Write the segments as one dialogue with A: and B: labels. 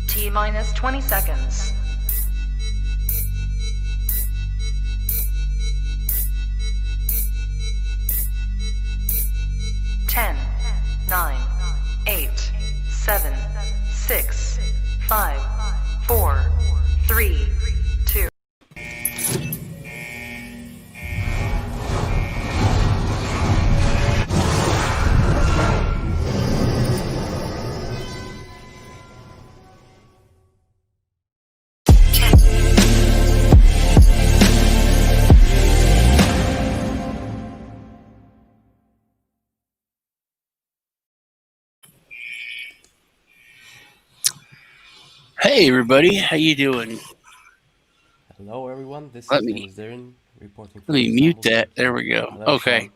A: T-minus 20 seconds. 10, 9, 8, 7, 6, 5, 4, 3, 2.
B: Hey everybody, how you doing?
C: Hello everyone, this
B: Let
C: is
B: me
C: Dennis Darren reporting
B: let
C: from
B: me mute
C: Istanbul,
B: that.
C: Turkey.
B: There we go.
C: Hello,
B: Okay.
C: Sean.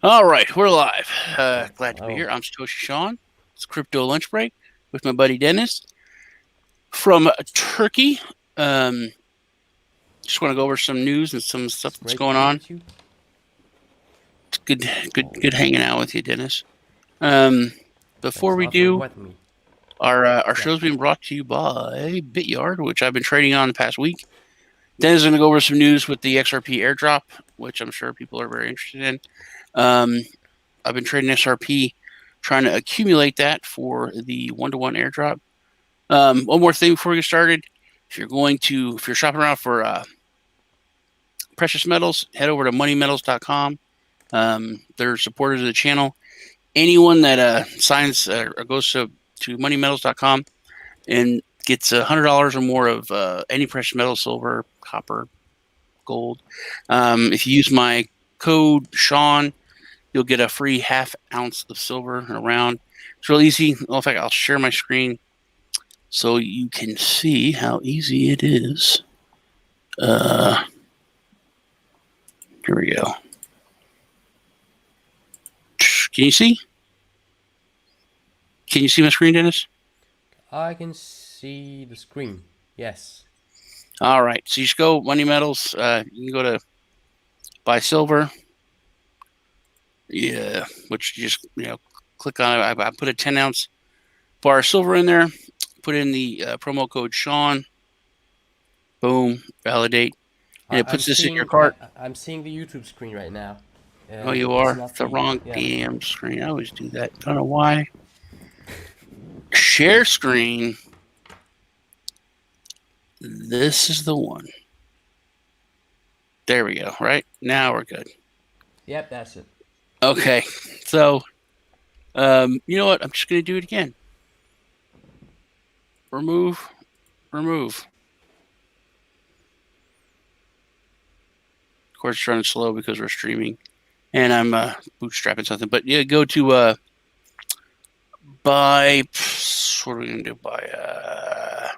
B: All right, we're live. Glad to be
C: Hello.
B: here. I'm Satoshi Sean. It's Crypto Lunch Break with my buddy Dennis from Turkey. Just want to go over some news and some stuff that's
C: Great
B: going
C: to
B: on.
C: meet you.
B: It's good hanging out with you, Dennis. Before we
C: Thanks a lot for
B: do,
C: inviting me.
B: our show's being brought to you by BitYard, which I've been trading on the past week. Dennis is going to go over some news with the XRP Airdrop, which I'm sure people are very interested in. I've been trading XRP, trying to accumulate that for the one-to-one airdrop. One more thing before we get started. If you're shopping around for precious metals, head over to moneymetals.com. They're supporters of the channel. Anyone that signs or goes to moneymetals.com and gets $100 or more of any precious metal, silver, copper, gold. If you use my code Sean, you'll get a free ½ ounce of silver around. It's real easy. Well, in fact, I'll share my screen so you can see how easy it is. Here we go. Can you see? Can you see my screen, Dennis?
C: I can see the screen. Yes.
B: All right. So you just go Money Metals. You can go to buy silver. Yeah, which you just click on it. I put a 10-ounce bar of silver in there. Put in the promo code Sean. Boom. Validate. And it puts this in your cart.
C: I'm seeing the YouTube screen right now.
B: Oh, you are? It's the wrong damn screen. I always do that. I don't know why. Share screen. This is the one. There we go. Right? Now we're good.
C: Yep, that's it.
B: Okay. So, you know what? I'm just going to do it again. Remove. Of course, it's running slow because we're streaming. And I'm bootstrapping something. But yeah, go to buy. What are we going to do? Buy.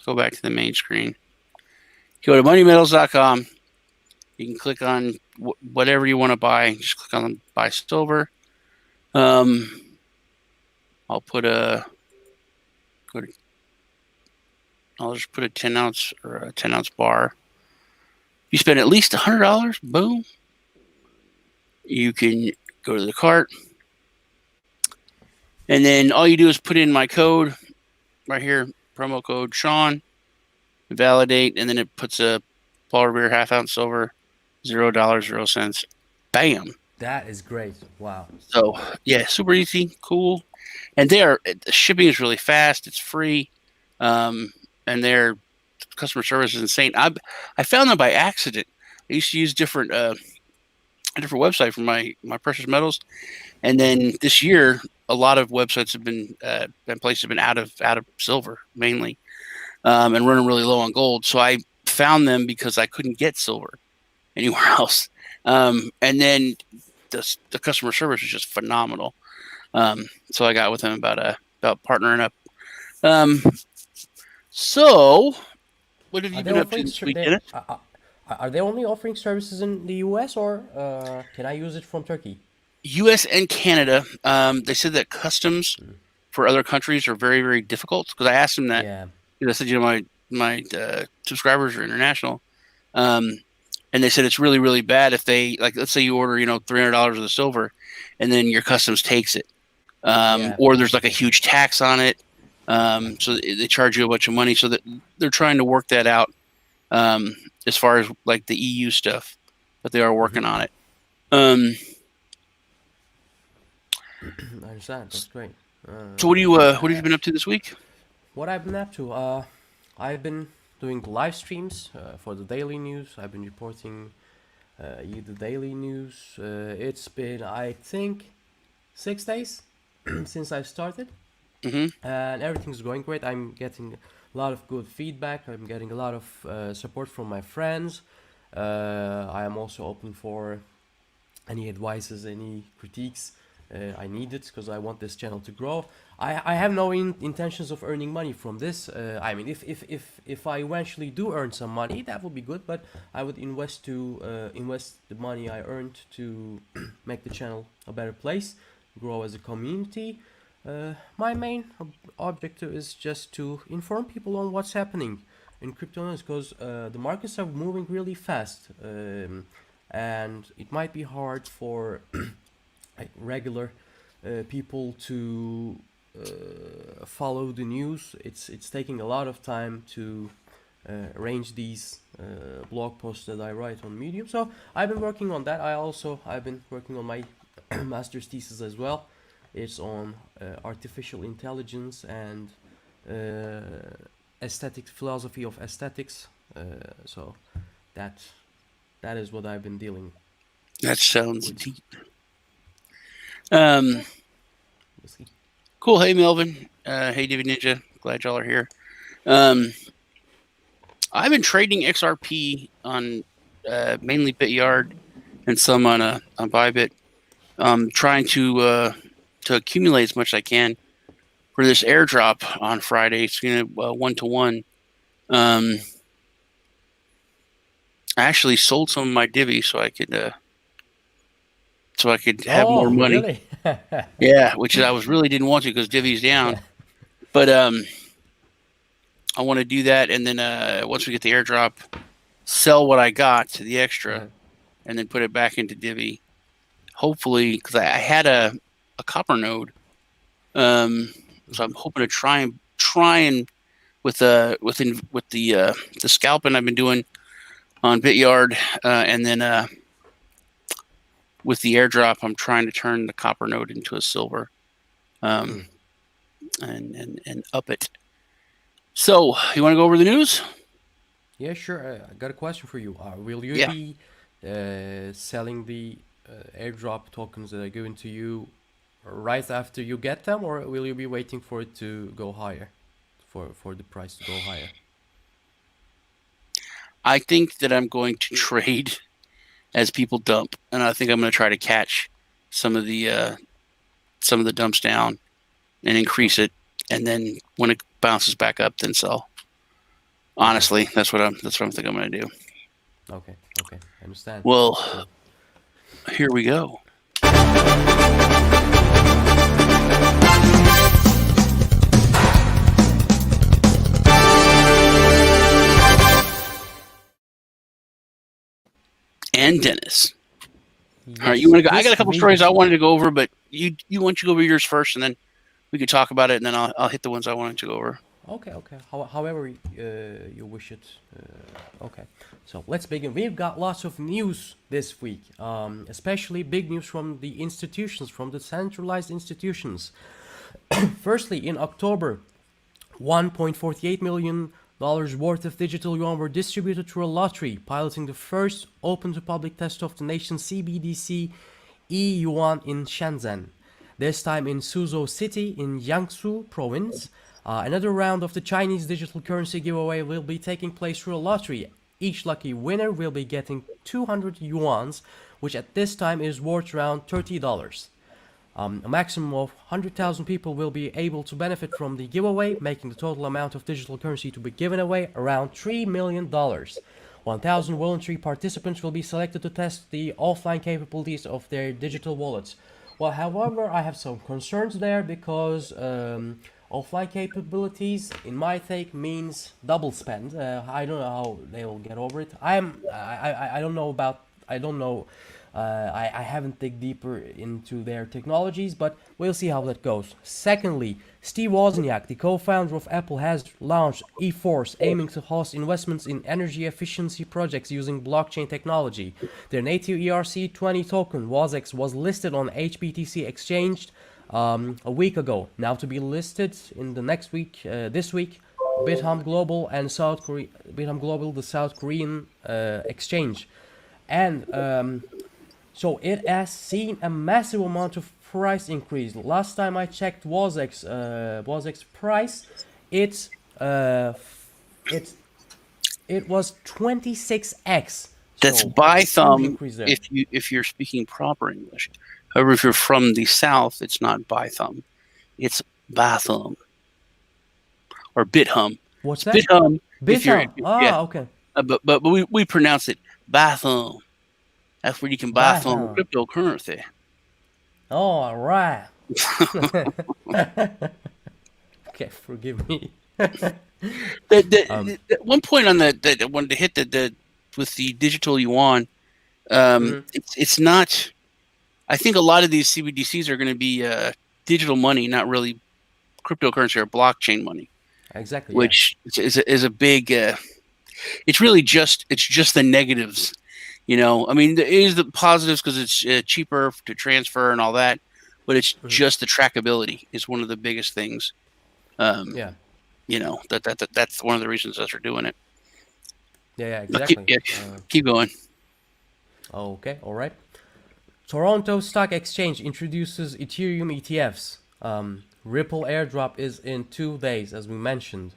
B: Go back to the main screen. Go to moneymetals.com. You can click on whatever you want to buy. Just click on buy silver. I'll put I'll just put a 10-ounce or a 10-ounce bar. You spend at least $100, boom. You can go to the cart. And then all you do is put in my code right here, promo code Sean, validate, and then it puts a Paul Revere ½ ounce silver, $0, 0 cents. Bam.
C: That is great. Wow.
B: So yeah, super easy, cool. And the shipping is really fast. It's free. And their customer service is insane. I found them by accident. I used to use a different website for my precious metals, and then this year a lot of websites have been out of silver mainly, and running really low on gold. So I found them because I couldn't get silver anywhere else, and then the customer service was just phenomenal. So I got with them about partnering up. So, what have you been up to this weekend?
C: Are they only offering services in the US, or can I use it from Turkey?
B: US and Canada. They said that customs for other countries are very, very difficult. Because I asked them that.
C: Yeah.
B: I said, my subscribers are international, and and they said it's really, really bad if they, like, let's say you order, $300 of the silver, and then your customs takes it, or there's like a huge tax on it, so they charge you a bunch of money. So that they're trying to work that out, as far as like the EU stuff, but they are working on it.
C: I understand. That's great.
B: So what have you been up to this week?
C: What I've been up to, I've been doing live streams for the daily news. I've been reporting you the daily news. It's been, I think, 6 days since I started, and everything's going great. I'm getting a lot of good feedback. I'm getting a lot of support from my friends. I am also open for any advices, any critiques I need it, because I want this channel to grow. I have no intentions of earning money from this. I mean, if I eventually do earn some money, that would be good. But I would invest the money I earned to make the channel a better place, grow as a community. My main objective is just to inform people on what's happening in crypto news, because the markets are moving really fast, and it might be hard for like regular people to follow the news. It's taking a lot of time to arrange these blog posts that I write on Medium. So I've been working on that. I've been working on my master's thesis as well. It's on artificial intelligence and aesthetic philosophy of aesthetics. So that is what I've been dealing.
B: That sounds deep. Cool. Hey, Melvin. Hey, Divi Ninja. Glad y'all are here. I've been trading XRP on mainly BitYard and some on Bybit. Trying to accumulate as much as I can for this airdrop on Friday. It's gonna 1-to-1. I actually sold some of my Divi so I could have more money.
C: Really?
B: Yeah, which I didn't want to, because Divi's down. But I want to do that, and then once we get the airdrop, sell what I got to the extra, and then put it back into Divi. Hopefully, because I had a copper node, so I'm hoping to try and with the scalping I've been doing on BitYard, and then with the airdrop, I'm trying to turn the copper node into a silver, and up it. So, you want to go over the news?
C: Yeah, sure. I got a question for you. Will you be selling the airdrop tokens that are given to you right after you get them, or will you be waiting for it to go higher, for the price to go higher?
B: I think that I'm going to trade as people dump, and I think I'm going to try to catch some of the dumps down and increase it, and then when it bounces back up, then sell. Honestly, that's what I think I'm going to do.
C: Okay, I understand.
B: Well, here we go. And Dennis.
C: Yes.
B: All right, you want to go? I got a couple stories I wanted to go over, but you want to go over yours first, and then we could talk about it, and then I'll hit the ones I wanted to go over.
C: Okay. However you wish it. Okay. So let's begin. We've got lots of news this week, especially big news from the institutions, from the centralized institutions. Firstly, in October, $1.48 million worth of digital yuan were distributed through a lottery, piloting the first open-to-public test of the nation's CBDC e-yuan in Shenzhen. This time in Suzhou City in Jiangsu Province. Another round of the Chinese digital currency giveaway will be taking place through a lottery. Each lucky winner will be getting 200 yuans, which at this time is worth around $30. A maximum of 100,000 people will be able to benefit from the giveaway, making the total amount of digital currency to be given away around $3 million. 1,000 voluntary participants will be selected to test the offline capabilities of their digital wallets. Well, however, I have some concerns there, because Offline capabilities, in my take, means double spend. I don't know how they will get over it. I don't know about. I don't know. I haven't dig deeper into their technologies, but we'll see how that goes. Secondly, Steve Wozniak, the co-founder of Apple, has launched eForce, aiming to host investments in energy efficiency projects using blockchain technology. Their native ERC20 token, WOZX, was listed on HBTC exchange a week ago. Now to be listed in the next week, this week, Bithumb Global and Bithumb Global, the South Korean exchange, and so it has seen a massive amount of price increase. Last time I checked WOZX price, it was 26x.
B: That's
C: So
B: by
C: huge
B: thumb
C: increase there.
B: if you're speaking proper English. However, if you're from the South, it's not by thumb. It's by thumb. Or bithum.
C: What's
B: It's
C: that?
B: bithum if you're
C: Ah, okay.
B: but we pronounce it by thumb. That's where you can buy some
C: Bithumb.
B: cryptocurrency.
C: Oh, right. Okay, forgive me.
B: The one point on that I wanted to hit the with the digital yuan, it's not. I think a lot of these CBDCs are going to be digital money, not really cryptocurrency or blockchain money.
C: Exactly.
B: Which is a big. It's really just the negatives, you know. I mean, there is the positives because it's cheaper to transfer and all that, but it's just the trackability is one of the biggest things.
C: Yeah.
B: You know, that's one of the reasons that they're doing it.
C: Yeah, exactly.
B: Keep going.
C: Okay, all right. Toronto Stock Exchange introduces Ethereum ETFs. Ripple Airdrop is in 2 days, as we mentioned.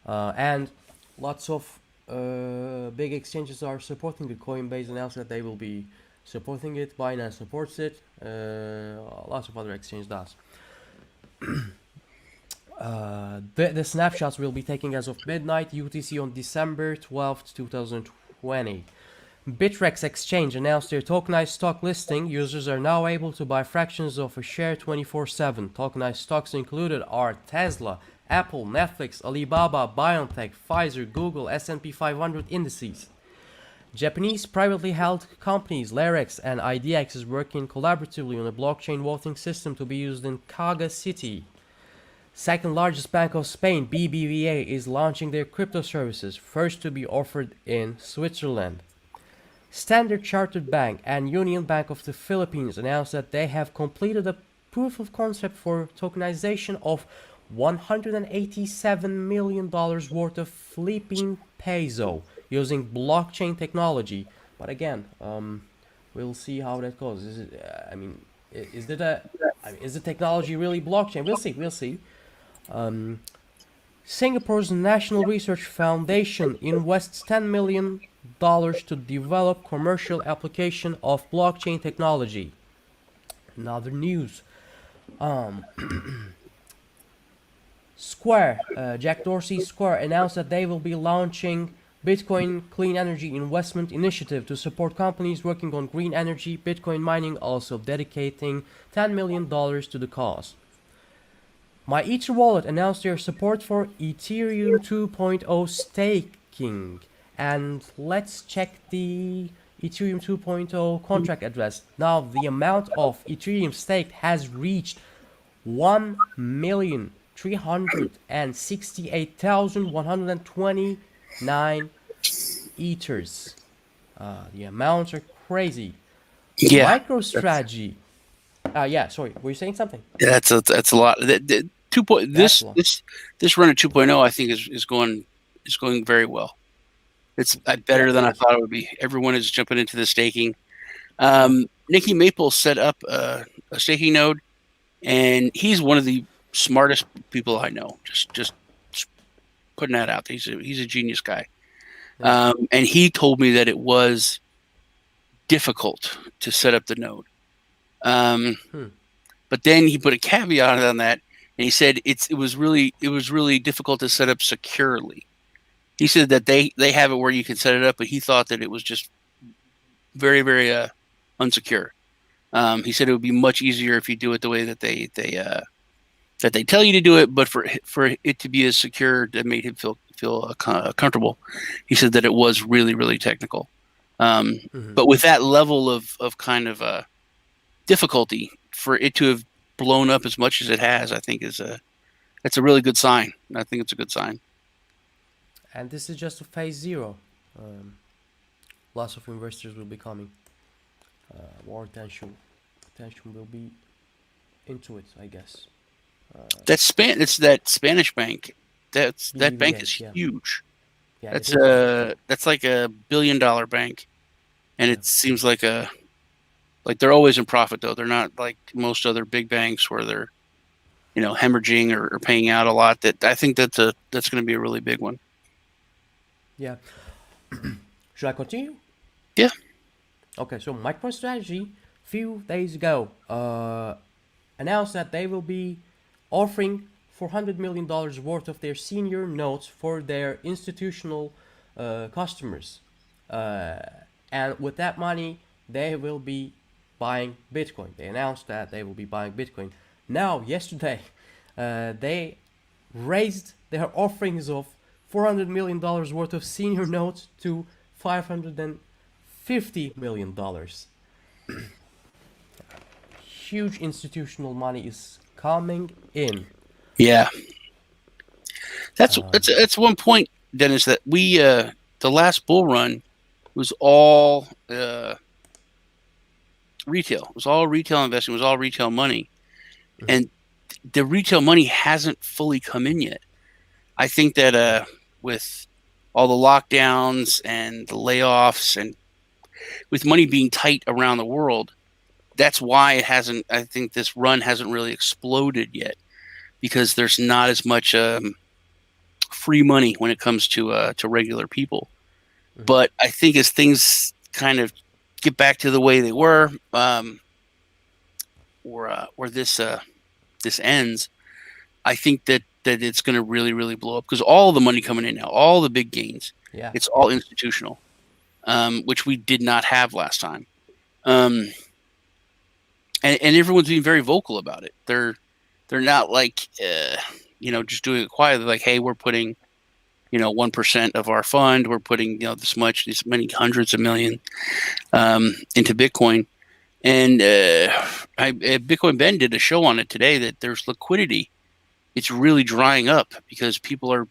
C: And lots of big exchanges are supporting it. Coinbase announced that they will be supporting it. Binance supports it. Lots of other exchanges does. The snapshots will be taken as of midnight UTC on December 12th, 2020. Bitrex Exchange announced their tokenized stock listing. Users are now able to buy fractions of a share 24/7. Tokenized stocks included are Tesla, Apple, Netflix, Alibaba, BioNTech, Pfizer, Google, S&P 500 indices. Japanese privately held companies Larex and IDX is working collaboratively on a blockchain voting system to be used in Kaga City. Second largest bank of Spain, BBVA, is launching their crypto services, first to be offered in Switzerland. Standard Chartered Bank and Union Bank of the Philippines announced that they have completed a proof of concept for tokenization of $187 million worth of Philippine peso using blockchain technology. But again, we'll see how that goes. Is the technology really blockchain? We'll see. Singapore's National Research Foundation invests $10 million to develop commercial application of blockchain technology. Another news. Square, Jack Dorsey Square announced that they will be launching Bitcoin Clean Energy Investment Initiative to support companies working on green energy, Bitcoin mining, also dedicating $10 million to the cause. My Ether wallet announced their support for Ethereum 2.0 staking. And let's check the Ethereum 2.0 contract address. Now the amount of Ethereum staked has reached 1,368,129 Ethers. The amounts are crazy.
B: Yeah.
C: MicroStrategy. Sorry, were you saying something?
B: Yeah, that's a lot. This run of 2.0 I think is going very well. It's better than I thought it would be. Everyone is jumping into the staking. Nicky Maple set up a staking node, and he's one of the smartest people I know. Just putting that out. He's a genius guy. And he told me that it was difficult to set up the node. But then he put a caveat on that, and he said it was really difficult to set up securely. He said that they have it where you can set it up, but he thought that it was just very, very unsecure. He said it would be much easier if you do it the way that they that they tell you to do it, but for it to be as secure that made him feel comfortable. He said that it was really, really technical. But with that level of kind of difficulty, for it to have blown up as much as it has, I think it's a really good sign. I think it's a good sign.
C: And this is just a phase 0. Lots of investors will be coming. More attention will be into it, I guess.
B: It's that Spanish bank. That bank
C: BBVA,
B: is
C: yeah.
B: huge.
C: Yeah,
B: That's like $1 billion bank, and it seems like they're always in profit though. They're not like most other big banks where they're hemorrhaging or paying out a lot. That I think that's going to be a really big one.
C: Yeah. Should I continue?
B: Yeah.
C: Okay, so MicroStrategy few days ago announced that they will be offering $400 million worth of their senior notes for their institutional customers. And with that money, they will be buying Bitcoin. They announced that they will be buying Bitcoin. Now, yesterday, they raised their offerings of $400 million worth of senior notes to $550 million. Huge institutional money is coming in.
B: Yeah, that's one point, Dennis. That we the last bull run was all retail. It was all retail investing. It was all retail money, and the retail money hasn't fully come in yet. I think that with all the lockdowns and the layoffs, and with money being tight around the world, that's why it hasn't. I think this run hasn't really exploded yet, because there's not as much free money when it comes to regular people. But I think as things kind of get back to the way they were, or this ends, I think that it's going to really, really blow up, because all the money coming in now, all the big gains, it's all institutional, which we did not have last time. And everyone's being very vocal about it. They're not like just doing it quietly. Like, hey, we're putting 1% of our fund, we're putting this many hundreds of million into Bitcoin. And Bitcoin Ben did a show on it today that there's liquidity. It's really drying up because people are,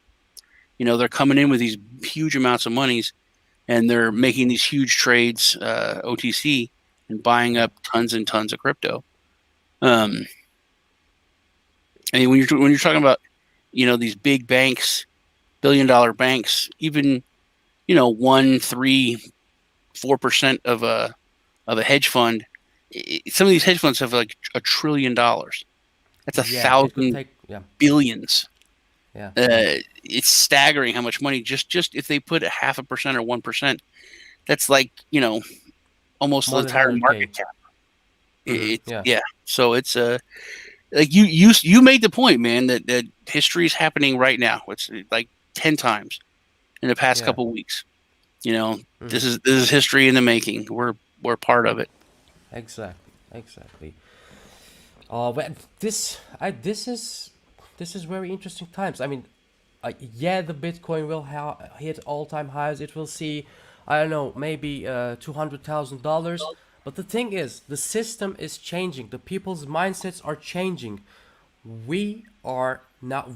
B: they're coming in with these huge amounts of monies, and they're making these huge trades, OTC, and buying up tons and tons of crypto. I mean, when you're talking about, these big banks, $1 billion banks, even, 1, 3, 4% of a hedge fund. Some of these hedge funds have like $1 trillion. That's 1,000 billions.
C: Yeah.
B: It's staggering how much money just if they put 0.5% or 1%, that's like, almost the entire market cap. Yeah. So it's like you made the point, man, that history is happening right now. It's like 10 times in the past couple of weeks. This is history in the making. We're part of it.
C: Exactly. But this is very interesting times. I mean, the Bitcoin will hit all-time highs. It will see, I don't know, maybe $200,000. But the thing is, the system is changing. The people's mindsets are changing. We are now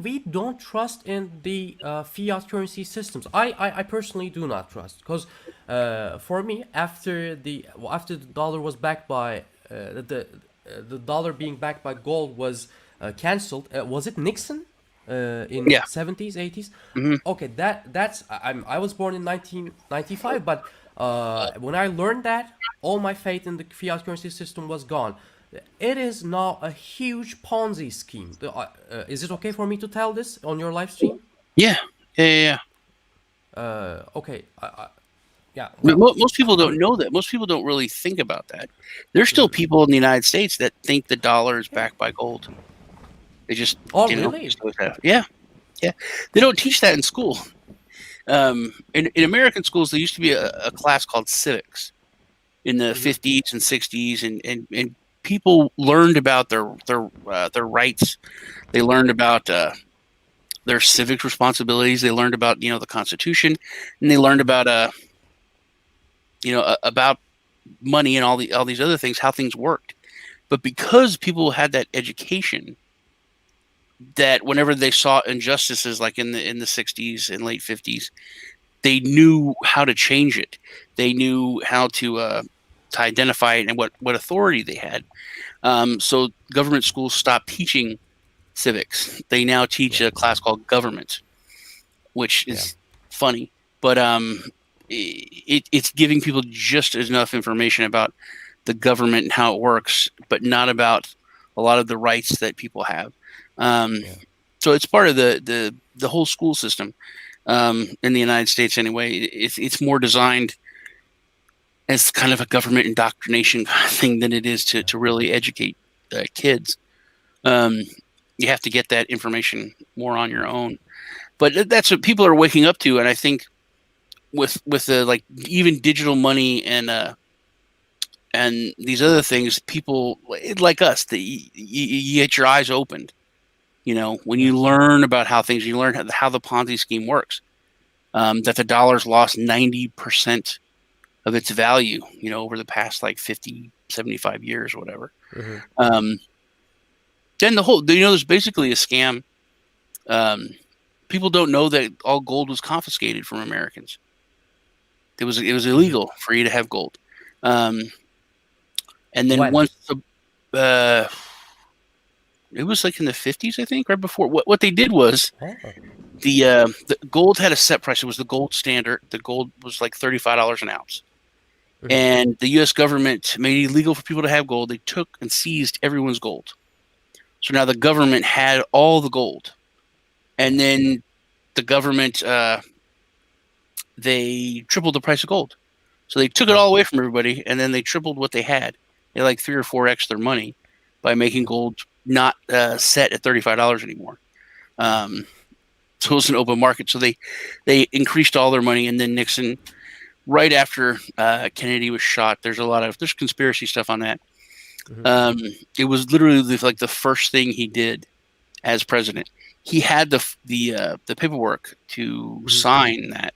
C: we don't trust in the fiat currency systems. I personally do not trust, because for me, after the dollar was backed by the dollar being backed by gold was cancelled. Was it Nixon in 70s, 80s? Okay, that's I was born in 1995, but when I learned that, all my faith in the fiat currency system was gone. It is now a huge Ponzi scheme. Is it okay for me to tell this on your live stream?
B: Yeah.
C: Okay.
B: Most people don't know that. Most people don't really think about that. There's still people in the United States that think the dollar is backed by gold. They just
C: really?
B: Yeah. They don't teach that in school. In American schools, there used to be a class called civics in the 50s and 60s, and people learned about their rights. They learned about their civic responsibilities. They learned about the Constitution, and they learned about about money and all these other things, how things worked. But because people had that education, that whenever they saw injustices, like in the 60s and late 50s, they knew how to change it. They knew how to identify it and what authority they had. So government schools stopped teaching civics. They now teach a class called government, which is funny, but it's giving people just enough information about the government and how it works, but not about a lot of the rights that people have. So it's part of the whole school system in the United States anyway. It's more designed as kind of a government indoctrination kind of thing than it is to really educate kids. You have to get that information more on your own. But that's what people are waking up to, and I think with the like even digital money and these other things, people like us, you get your eyes opened. When you learn about how you learn how the Ponzi scheme works, that the dollar's lost 90% of its value, over the past like 50, 75 years or whatever. Then there's basically a scam. People don't know that all gold was confiscated from Americans. It was illegal for you to have gold. And then once it was like in the 50s, I think, right before. What they did was the gold had a set price. It was the gold standard. The gold was like $35 an ounce. And the U.S. government made it illegal for people to have gold. They took and seized everyone's gold. So now the government had all the gold. And then the government, they tripled the price of gold. So they took it all away from everybody, and then they tripled what they had. They like 3 or 4x their money by making gold not set at $35 anymore. So it was an open market. So they increased all their money, and then Nixon, right after Kennedy was shot, there's conspiracy stuff on that. It was literally the first thing he did as president. He had the paperwork to sign that.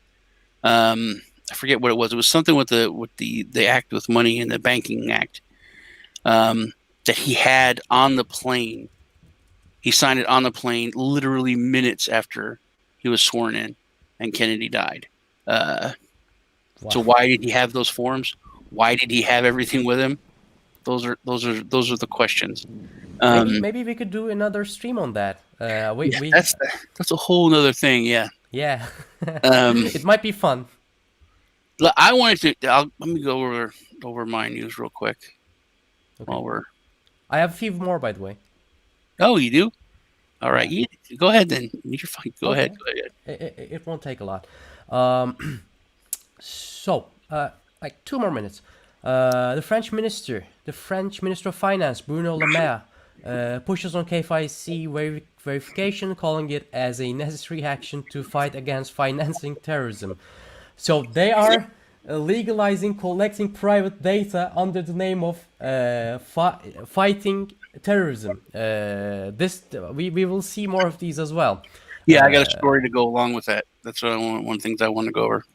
B: I forget what it was. It was something with the act with money and the banking act that he had on the plane. He signed it on the plane literally minutes after he was sworn in and Kennedy died. So why did he have those forms? Why did he have everything with him? Those are the questions.
C: Maybe we could do another stream on that.
B: That's a whole nother thing. Yeah.
C: Yeah. It might be fun.
B: I wanted to. Let me go over my news real quick. Okay.
C: I have a few more, by the way.
B: Oh, you do? All right. Go ahead then. You're fine. Go ahead.
C: It won't take a lot. So, like 2 more minutes. The French Minister of Finance, Bruno Le Maire, pushes on KYC verification, calling it as a necessary action to fight against financing terrorism. So they are legalizing collecting private data under the name of fighting terrorism. We will see more of these as well.
B: Yeah, I got a story to go along with that. That's one of the things I want to go over.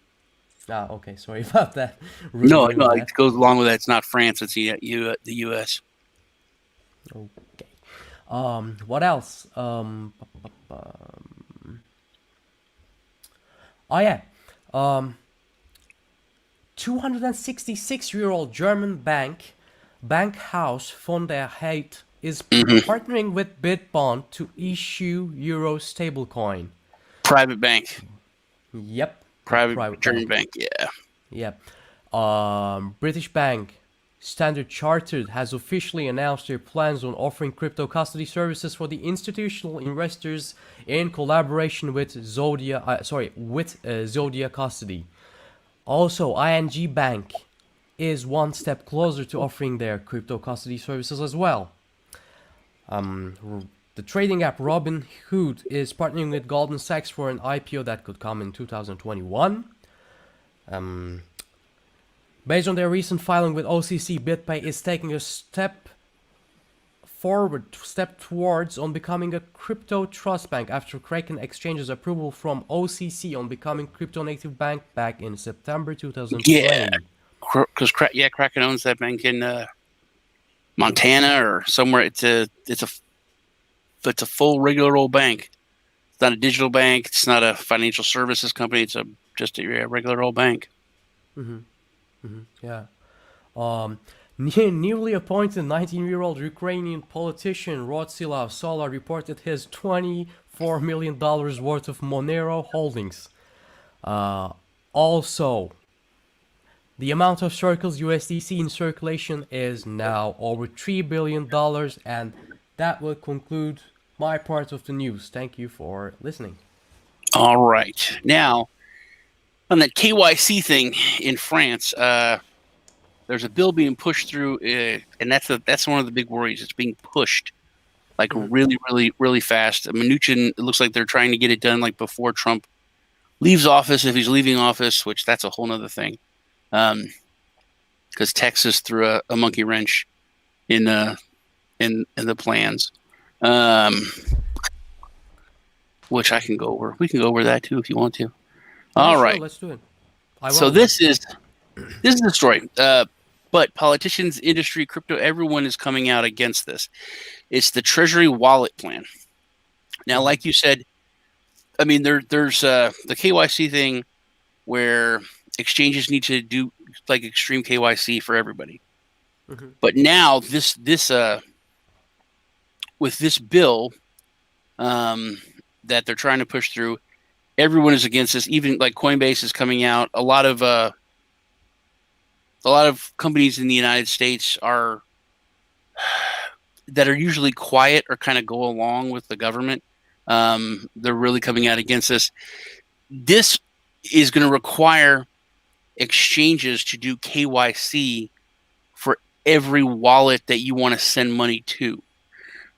C: Okay, sorry about that.
B: No, it goes along with that. It's not France, it's the U.S.
C: Okay. What else? Oh yeah. 266-year-old German Bankhaus von der Heid is partnering with Bitbond to issue euro stablecoin.
B: Private bank.
C: Yep.
B: Private German bank, yeah.
C: British bank Standard Chartered has officially announced their plans on offering crypto custody services for the institutional investors in collaboration with Zodia Custody. Also, ING Bank is one step closer to offering their crypto custody services as well. The trading app Robinhood is partnering with Goldman Sachs for an IPO that could come in 2021. Based on their recent filing with OCC, BitPay is taking a step step towards on becoming a crypto trust bank after Kraken Exchange's approval from OCC on becoming crypto native bank back in September 2020.
B: Yeah, because Kraken owns that bank in Montana or somewhere. It's a full regular old bank. It's not a digital bank. It's not a financial services company. It's just a regular old bank.
C: Yeah. Newly appointed 19-year-old Ukrainian politician Rostislav Sola reported his $24 million worth of Monero holdings. Also, the amount of Circle's USDC in circulation is now over $3 billion, and that will conclude my part of the news. Thank you for listening.
B: All right. Now, on that KYC thing in France, there's a bill being pushed through, and that's one of the big worries. It's being pushed like really, really, really fast. Mnuchin, it looks like they're trying to get it done like before Trump leaves office, if he's leaving office, which that's a whole nother thing. Because Texas threw a monkey wrench in the plans, which I can go over. We can go over that too if you want to. All right,
C: let's do it.
B: So this is the story. But politicians, industry, crypto, everyone is coming out against this. It's the Treasury wallet plan. Now, like you said, I mean, there's the KYC thing where exchanges need to do like extreme KYC for everybody. But now this with this bill that they're trying to push through, everyone is against this. Even like Coinbase is coming out. A lot of companies in the United States that are usually quiet or kind of go along with the government. They're really coming out against this. This is going to require exchanges to do KYC for every wallet that you want to send money to.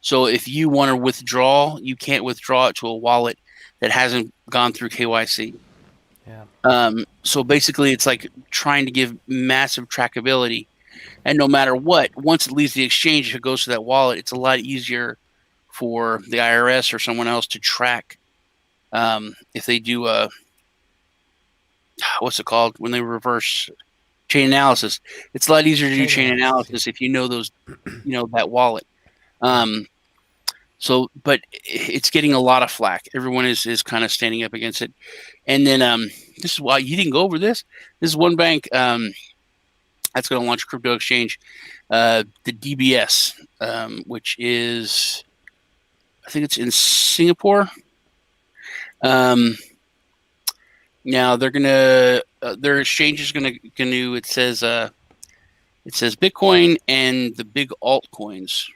B: So if you want to withdraw, you can't withdraw it to a wallet that hasn't gone through KYC.
C: Yeah.
B: So basically, it's like trying to give massive trackability. And no matter what, once it leaves the exchange, if it goes to that wallet, it's a lot easier for the IRS or someone else to track if they do what's it called when they reverse chain analysis. It's a lot easier to do chain analysis if you know those, that wallet. So, but it's getting a lot of flack. Everyone is kind of standing up against it. And then this is why you didn't go over this. This is one bank that's going to launch a crypto exchange, the DBS, which is, I think it's in Singapore. Now they're gonna their exchange is gonna it says Bitcoin and the big altcoins,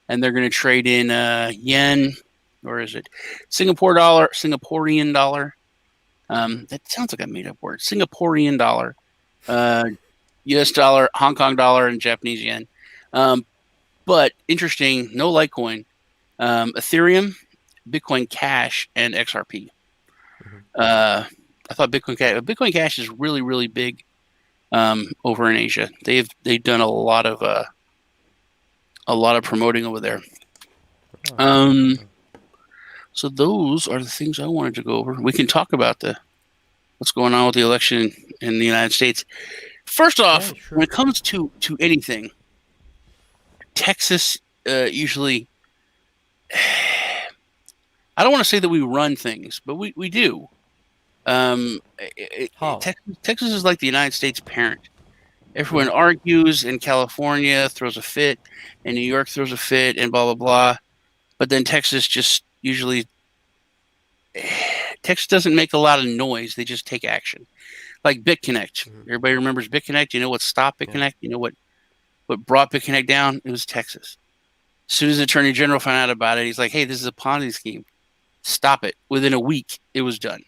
B: and they're gonna trade in yen, or is it Singaporean dollar? That sounds like a made up word. Singaporean dollar, US dollar, Hong Kong dollar, and Japanese yen. But interesting, no Litecoin, Ethereum, Bitcoin Cash, and XRP. I thought Bitcoin Cash is really, really big over in Asia. They've done a lot of promoting over there. So those are the things I wanted to go over. We can talk about what's going on with the election in the United States. First off, when it comes to anything, Texas usually, I don't want to say that we run things, but we do. Texas is like the United States parent. Everyone argues, and California throws a fit, and New York throws a fit, and blah, blah, blah. But then Texas just usually, Texas doesn't make a lot of noise. They just take action. Like BitConnect. Everybody remembers BitConnect. You know what stopped BitConnect? You know what brought BitConnect down? It was Texas. As soon as the Attorney General found out about it, he's like, hey, this is a Ponzi scheme. Stop it. Within a week, it was done.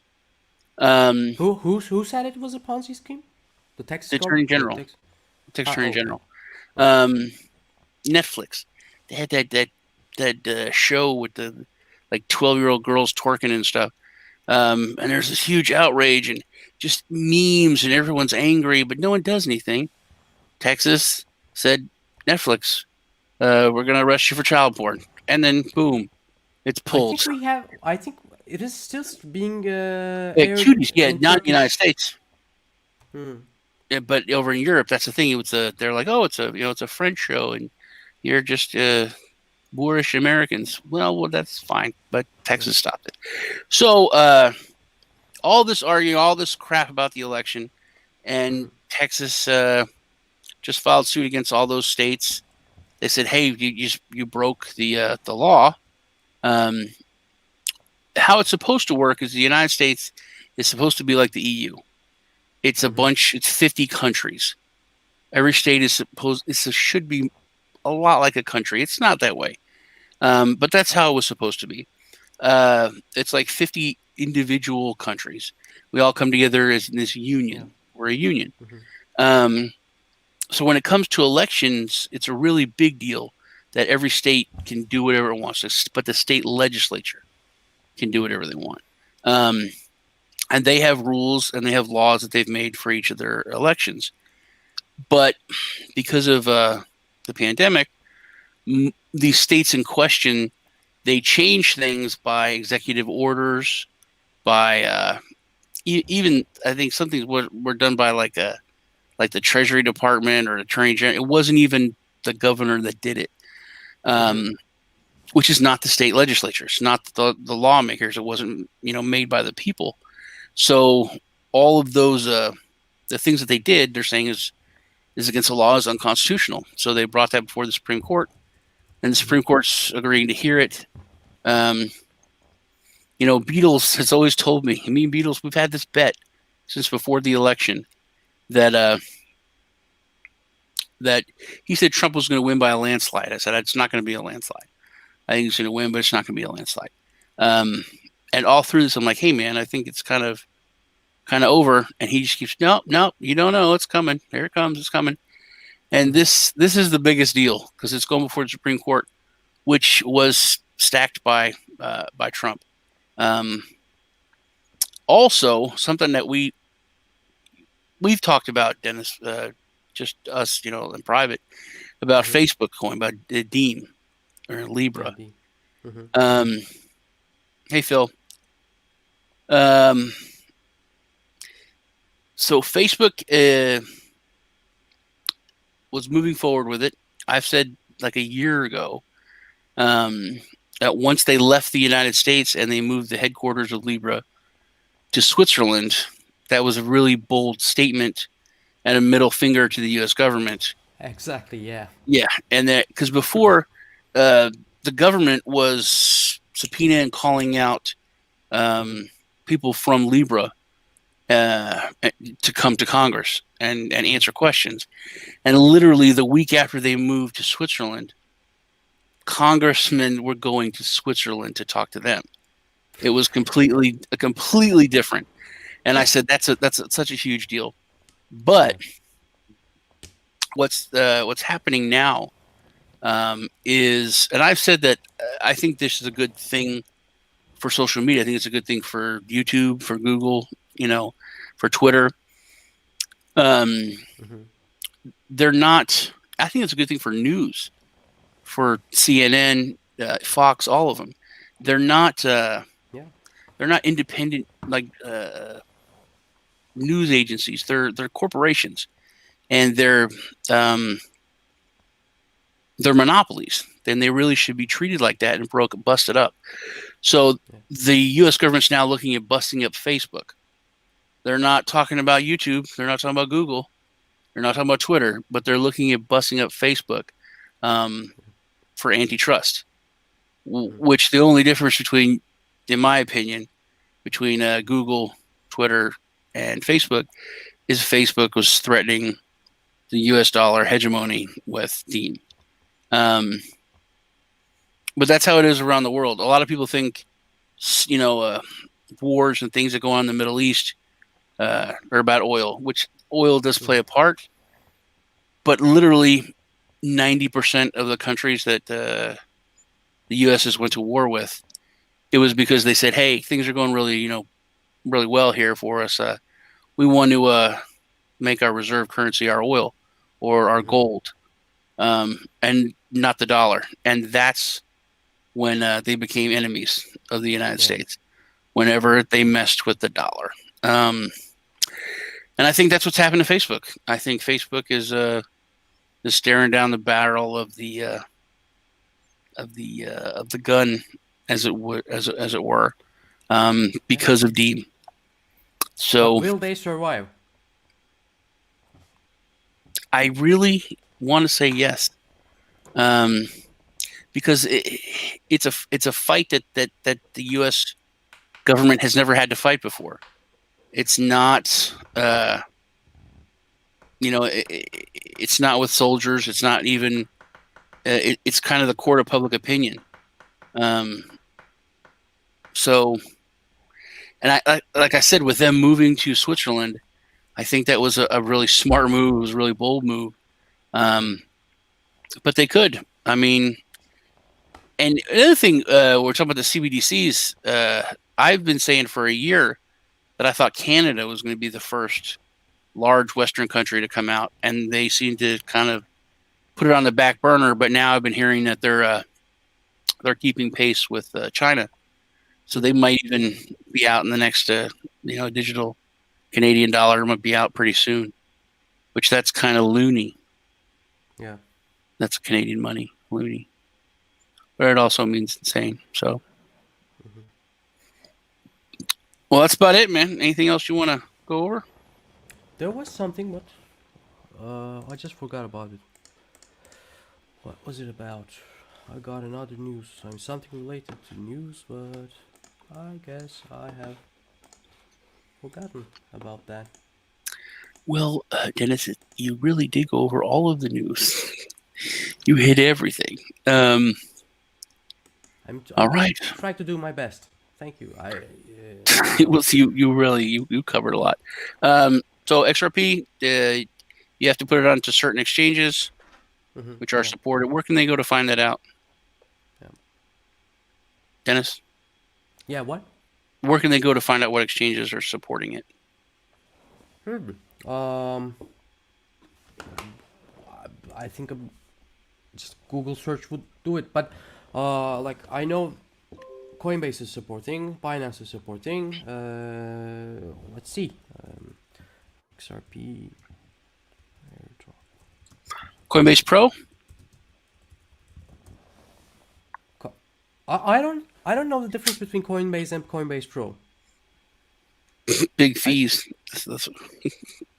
C: Who said it was a Ponzi scheme? The Texas
B: Attorney General. Texas Attorney General. Netflix. They had that show with the 12-year-old girls twerking and stuff. And there's this huge outrage and just memes, and everyone's angry, but no one does anything. Texas said, Netflix, we're going to arrest you for child porn. And then, boom, it's
C: I think
B: pulled.
C: we have. I think it is still being
B: Yeah,
C: aired
B: cuties, yeah,
C: in
B: not in the United
C: Turkish.
B: States.
C: Hmm.
B: Yeah, but over in Europe, that's the thing. They're like, oh, it's a French show, and you're just boorish Americans. Well, that's fine, but
C: Yeah.
B: Texas stopped it. So all this arguing, all this crap about the election, and
C: Hmm.
B: Texas just filed suit against all those states. They said, hey, you broke the law. Um, how it's supposed to work is the United States is supposed to be like the EU. It's a
C: Hmm.
B: bunch. It's 50 countries. Every state is supposed. It should be a lot like a country. It's not that way, but that's how it was supposed to be. It's like 50 individual countries. We all come together as in this union.
C: Yeah.
B: We're a union.
C: Hmm.
B: Um, so when it comes to elections, it's a really big deal that every state can do whatever it wants, but the state legislature can do whatever they want. And they have rules and they have laws that they've made for each of their elections. But because of the pandemic, these states in question, they change things by executive orders, by even I think some things were done by like the Treasury Department or Attorney General. It wasn't even the governor that did it,
C: Hmm.
B: which is not the state legislatures, not the lawmakers. It wasn't made by the people. So all of those the things that they did, they're saying is against the law, is unconstitutional. So they brought that before the Supreme Court, and the Supreme Court's agreeing to hear it. Beatles has always told me, me and Beatles, we've had this bet since before the election that that he said Trump was going to win by a landslide. I said it's not going to be a landslide. I think he's going to win, but it's not going to be a landslide. And all through this, I'm like, hey man, I think it's kind of over. And he just keeps, no, you don't know, it's coming. Here it comes, it's coming. And this is the biggest deal because it's going before the Supreme Court, which was stacked by Trump. Also, something that we've talked about, Dennis, just us, in private, about Facebook going about Dean or Libra.
C: Yeah. Hmm.
B: Hey Phil. So Facebook was moving forward with it. I've said like a year ago that once they left the United States and they moved the headquarters of Libra to Switzerland, that was a really bold statement and a middle finger to the U.S. government.
C: Exactly. Yeah.
B: Yeah, and that because before the government was subpoenaing and calling out people from Libra to come to Congress and answer questions. And literally the week after they moved to Switzerland, congressmen were going to Switzerland to talk to them. It was completely different. And I said that's such a huge deal. But what's happening now is, and I've said that I think this is a good thing for social media. I think it's a good thing for YouTube, for Google, for Twitter. They're not. I think it's a good thing for news, for CNN, Fox, all of them. They're not. They're not independent like news agencies. They're corporations, and they're monopolies. Then they really should be treated like that and busted up. So the U.S. government's now looking at busting up Facebook. They're not talking about YouTube. They're not talking about Google. They're not talking about Twitter, but they're looking at busting up Facebook for antitrust. Which the only difference between, in my opinion, between Google, Twitter, and Facebook is Facebook was threatening the U.S. dollar hegemony with Dean. But that's how it is around the world. A lot of people think, wars and things that go on in the Middle East are about oil, which oil does play a part. But literally 90% of the countries that the U.S. has went to war with, it was because they said, hey, things are going really, really well here for us. We want to make our reserve currency our oil or our gold and not the dollar. And that's when they became enemies of the United States, whenever they messed with the dollar. And I think that's what's happened to Facebook. I think Facebook is staring down the barrel of the gun, as it were, because of Dean. So
C: but will they survive?
B: I really want to say yes, because it's a fight that the U.S. government has never had to fight before. It's not, it's not with soldiers. It's not even. It's kind of the court of public opinion. So, and I like I said, with them moving to Switzerland, I think that was a really smart move. It was a really bold move. But they could. I mean, and another thing, we're talking about the CBDCs. I've been saying for a year that I thought Canada was going to be the first large Western country to come out, and they seem to kind of put it on the back burner. But now I've been hearing that they're keeping pace with China, so they might even be out in the next, digital Canadian dollar might be out pretty soon, which that's kind of loony.
C: Yeah,
B: that's Canadian money, loony, but it also means insane. So, well, that's about it, man. Anything else you want to go over?
C: there was something, but I just forgot about it. What was it about? I got another news. I mean, something related to news, but I guess I have forgotten about that.
B: Well, Dennis, you really did go over all of the news. You hit everything.
C: I'm
B: all right.
C: Trying to do my best. Thank you.
B: We'll see. You really covered a lot. So XRP, you have to put it onto certain exchanges, which are supported. Where can they go to find that out?
C: Yeah.
B: Dennis?
C: Yeah, what?
B: Where can they go to find out what exchanges are supporting it?
C: I think just Google search would do it, but like I know Coinbase is supporting, Binance is supporting. Let's see, XRP Airdrop.
B: Coinbase Pro?
C: I don't know the difference between Coinbase and Coinbase Pro.
B: Big fees.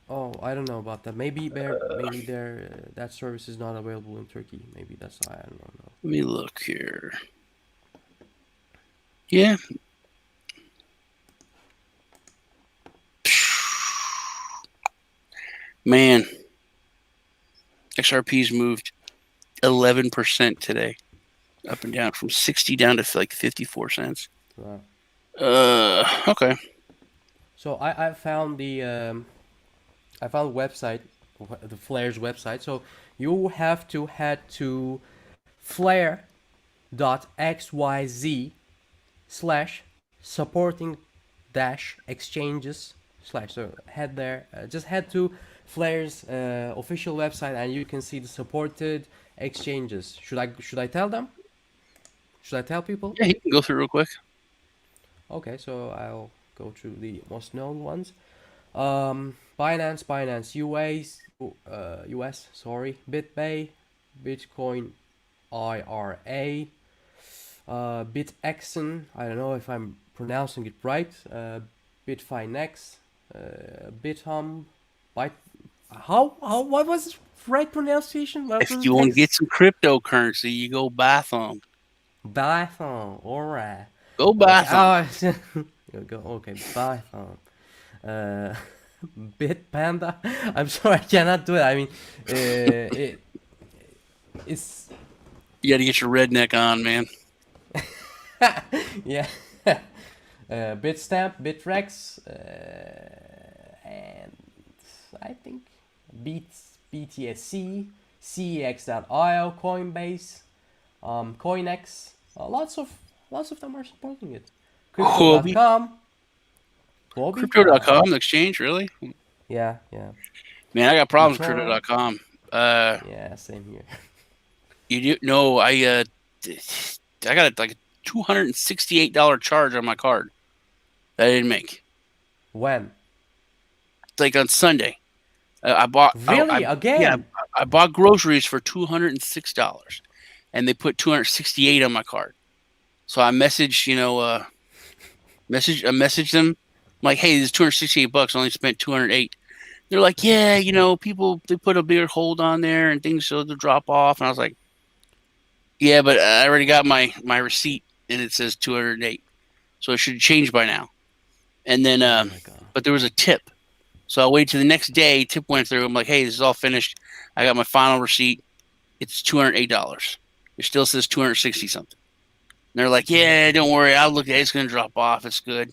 C: Oh, I don't know about that. Maybe that service is not available in Turkey. Maybe that's why I don't know.
B: Let me look here. Yeah. Man, XRP's moved 11% today, up and down, from 60 down to like 54 cents.
C: Wow.
B: Okay.
C: So I found the website, the Flare's website. So you have to head to flare.xyz/supporting-exchanges/ So head there. Just head to Flare's official website, and you can see the supported exchanges. Should I tell them? Should I tell people?
B: Yeah, you can go through real quick.
C: Okay, so I'll go through the most known ones. Binance US, BitBay, Bitcoin IRA, BitXN, I don't know if I'm pronouncing it right, Bitfinex, Bithum, what was the right pronunciation?
B: If you want to get some cryptocurrency, you go Bithum.
C: Bithum, alright.
B: Go Bithum.
C: Okay, Bithum. Bitpanda. I'm sorry, I cannot do it. I mean, it's.
B: You got to get your redneck on, man.
C: Yeah. Bitstamp, Bitrex, and I think BTSC, CEX.io, Coinbase, Coinex. Lots of them are supporting it. Crypto.com.
B: Crypto.com, the exchange, really?
C: Yeah.
B: Man, I got problems with Crypto.com.
C: Yeah, same here.
B: You do no, I got like a $268 charge on my card that I didn't make.
C: When?
B: Like on Sunday, I bought.
C: Really?
B: Yeah,
C: Again?
B: I bought groceries for $206, and they put 268 on my card. So I messaged, message them. I'm like, hey, this 268 bucks. I only spent 208. They're like, yeah, people they put a bigger hold on there and things so they'll drop off. And I was like, yeah, but I already got my receipt and it says 208, so it should change by now. And then,
C: Oh my god.
B: but there was a tip, so I waited to the next day. Tip went through. I'm like, hey, this is all finished. I got my final receipt. It's $208. It still says 260 something. And they're like, yeah, don't worry. I'll look at it. It's going to drop off. It's good.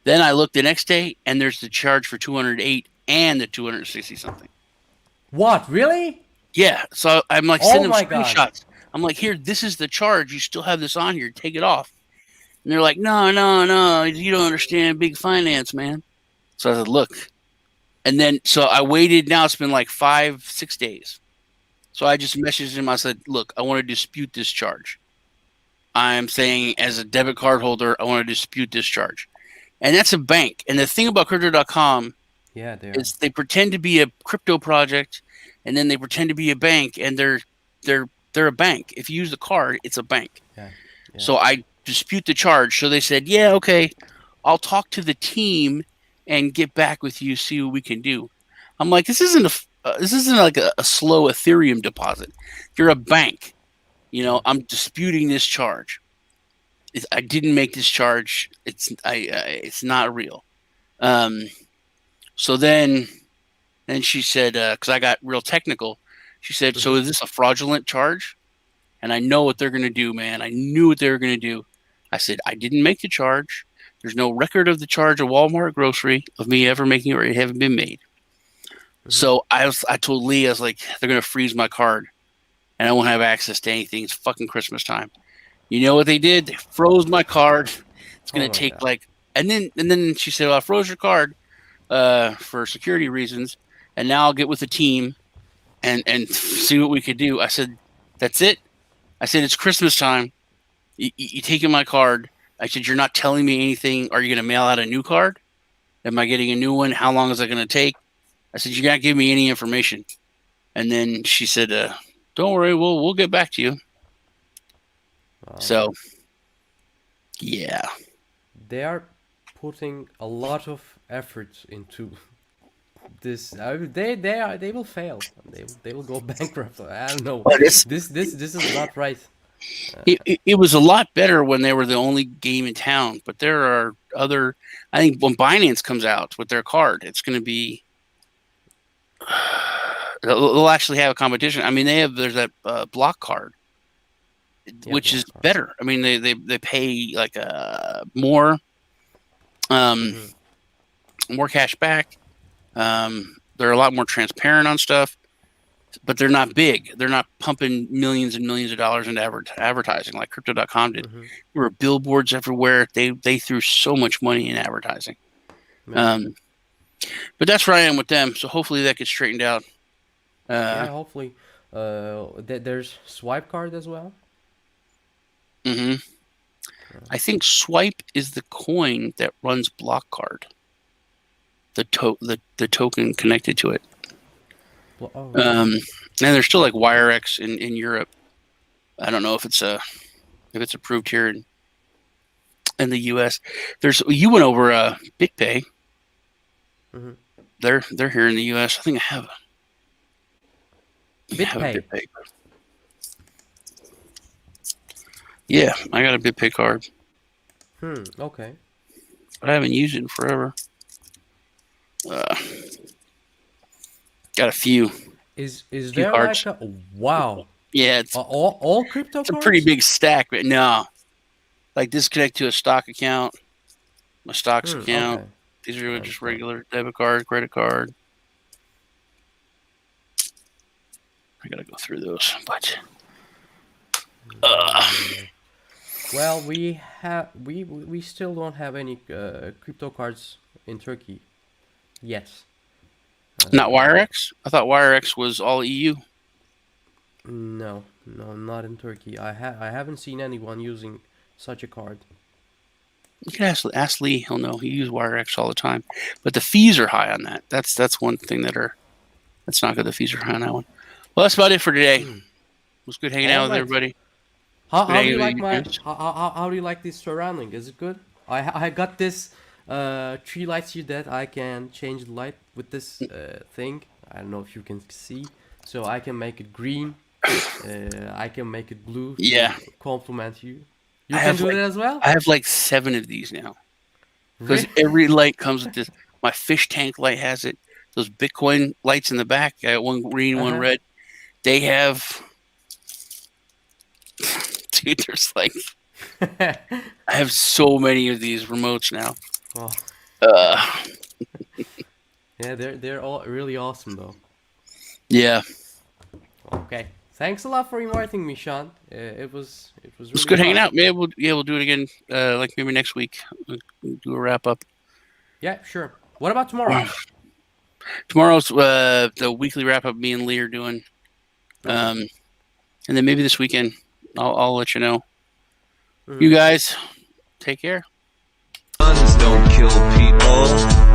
B: Then I look the next day, and there's the charge for 208 and the 260 something.
C: What? Really?
B: Yeah. So I'm like,
C: Oh
B: send them
C: my God.
B: screenshots. I'm like, here, this is the charge. You still have this on here. Take it off. And they're like, no, no, no. You don't understand big finance, man. So I said, look. And then, so I waited. Now it's been like 5-6 days. So I just messaged him. I said, look, I want to dispute this charge. I'm saying as a debit card holder, I want to dispute this charge. And that's a bank. And the thing about crypto.com
C: Yeah, they are.
B: is they pretend to be a crypto project, and then they pretend to be a bank, and they're a bank. If you use the card, it's a bank.
C: Yeah.
B: So I dispute the charge. So they said, yeah, okay, I'll talk to the team and get back with you, see what we can do. I'm like, this isn't like a slow Ethereum deposit. You're a bank. I'm disputing this charge. I didn't make this charge. It's not real. So then she said, because I got real technical, she said, so is this a fraudulent charge? And I know what they're going to do, man. I knew what they were going to do. I said, I didn't make the charge. There's no record of the charge of Walmart grocery of me ever making it, or it haven't been made. So I told Lee, I was like, they're going to freeze my card and I won't have access to anything. It's fucking Christmas time. You know what they did? They froze my card. It's going to take
C: God.
B: like, and then she said, well, I froze your card for security reasons. And now I'll get with the team and see what we could do. I said, that's it. I said, it's Christmas time. You taking my card. I said, you're not telling me anything. Are you going to mail out a new card? Am I getting a new one? How long is it going to take? I said, you're not giving me any information. And then she said, don't worry, we'll get back to you.
C: Wow.
B: So, yeah.
C: They are putting a lot of effort into this. They will fail. They will go bankrupt. I don't know.
B: But
C: This is not right.
B: it was a lot better when they were the only game in town. But there are other. I think when Binance comes out with their card, it's going to be. They'll actually have a competition. I mean, there's that block card, which is better. I mean, they pay like more cash back. They're a lot more transparent on stuff, but they're not big. They're not pumping millions and millions of dollars into advertising like Crypto.com did. There were billboards everywhere. They threw so much money in advertising. But that's where I am with them. So hopefully that gets straightened out.
C: Yeah, hopefully. There's swipe card as well.
B: I think Swipe is the coin that runs Block Card. The token connected to it. And there's still like WireX in Europe. I don't know if it's approved here in the US. You went over BitPay. They're here in the US. I think I have a BitPay. Yeah, I got a BitPay card.
C: Okay.
B: But I haven't used it in forever. Got a few.
C: Is there
B: cards.
C: like a wow?
B: Yeah, it's
C: all crypto
B: it's
C: cards?
B: a pretty big stack, but no. Like this connect to a stock account, my stocks account.
C: Okay.
B: These are just regular debit card, credit card. I gotta go through those, but
C: well, we still don't have any crypto cards in Turkey yet.
B: not WireX. I thought WireX was all EU.
C: No. No, not in Turkey. I haven't seen anyone using such a card.
B: You can ask Lee. He'll know. He uses WireX all the time, but the fees are high on that. That's one thing that's not good. The fees are high on that one. Well, that's about it for today. It was good hanging out with everybody.
C: How do you like how do you like this surrounding? Is it good? I got this 3 lights here that I can change the light with this thing. I don't know if you can see. So I can make it green. I can make it blue.
B: Yeah.
C: To complement you. You can do it as well?
B: I have like 7 of these now. Because every light comes with this. My fish tank light has it. Those Bitcoin lights in the back. I got one green, one red. They have... Dude, there's like... I have so many of these remotes now.
C: Oh. Yeah, they're all really awesome though.
B: Yeah.
C: Okay. Thanks a lot for inviting me, Sean. It was really
B: It's good
C: fun.
B: hanging out. Maybe we'll do it again. Like maybe next week. We'll do a wrap up.
C: Yeah, sure. What about tomorrow?
B: Tomorrow's the weekly wrap up. Me and Lee are doing, and then maybe this weekend I'll let you know. You guys, take care.
D: Guns don't kill people.